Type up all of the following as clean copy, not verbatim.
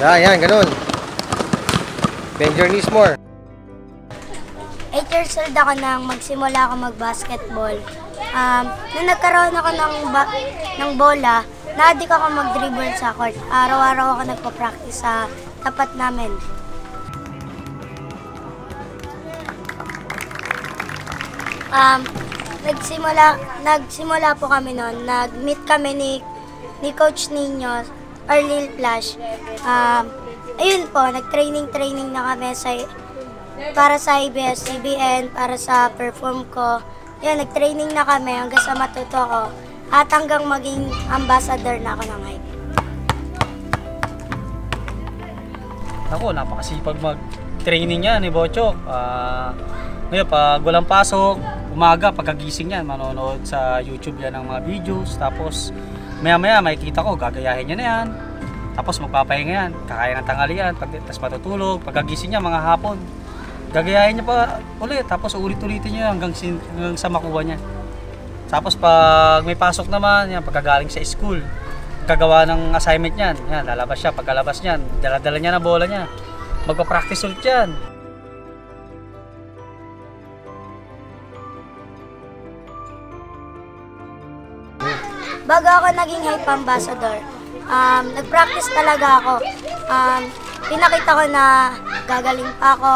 Yan, ganun. Bend your knees more. 8 years old ako nang magsimula ako mag-basketball. Nung nagkaroon ako ng bola, na-addict ako mag-dribble sa court. Araw-araw ako nagpa-practice sa tapat namin. Nagsimula po kami noon. Nag-meet kami ni Coach Nino, Arlil Flash. Ayun po, nag-training na kami para sa ABS-CBN, para sa perform ko. Yan, nag-training na kami hanggang sa matuto ko at hanggang maging ambassador na ako ng hype. Ako, napakasipag mag-training yan ni Bochok. Ngayon, pag walang pasok, umaga, pagkagising yan, manonood sa YouTube yan ng mga videos. Tapos, maya-maya, makikita ko, gagayahin niya na yan. Tapos, magpapahinga yan, kakain ng tanghalian, tapos matutulog, pagkagising niya, mga hapon. Gagayahin niya pa ulit, tapos ulit-ulitin niya hanggang sa makuha niya. Tapos pag may pasok naman, yan, pagkagaling sa school, gagawa ng assignment niyan, yan, lalabas siya, pagkalabas niyan, dala-dala niya na bola niya, magpa-practice ulit yan. Bago ako naging hype ambassador, nag-practice talaga ako. Pinakita ko na gagaling pa ako,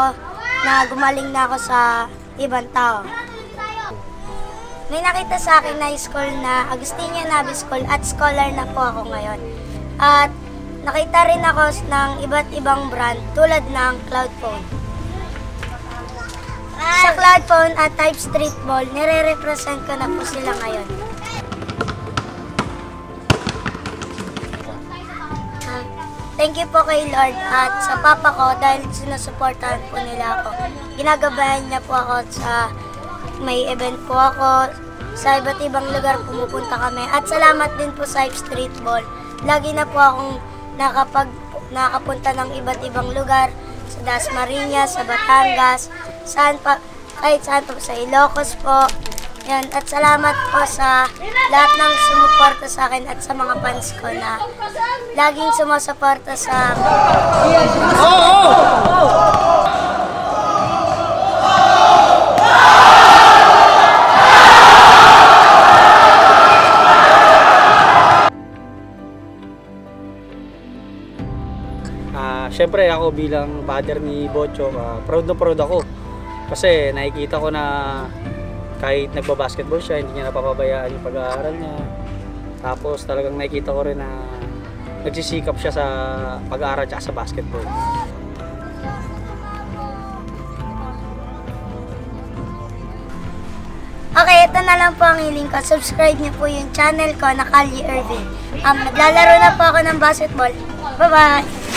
na gumaling na ako sa ibang tao. May nakita sa akin na school na Agustina Navi School at scholar na po ako ngayon. At nakita rin ako ng iba't ibang brand tulad ng Cloudphone. Sa Cloudphone at Type Street Ball, nire-represent ko na po sila ngayon. Thank you po kay Lord at sa papa ko dahil sinusuportahan po nila ako. Ginagabayan niya po ako sa may event po ako. Sa iba't ibang lugar pumupunta kami. At salamat din po sa Street Ball. Lagi na po akong nakapunta ng iba't ibang lugar. Sa Dasmariñas, sa Batangas, kahit saan po, sa Ilocos po. Yan, at salamat po sa lahat ng sumuporta sa akin at sa mga fans ko na laging sumusuporta sa Siyempre ako bilang father ni Bochok, proud na proud ako. Kasi nakikita ko na kahit nagbabasketball siya, hindi niya napapabayaan yung pag-aaral niya. Tapos talagang nakikita ko rin na nagsisikap siya sa pag-aaral at sa basketball. Okay, ito na lang po ang hiling ko. Subscribe niyo po yung channel ko na Kali Irving. Naglalaro na po ako ng basketball. Bye-bye!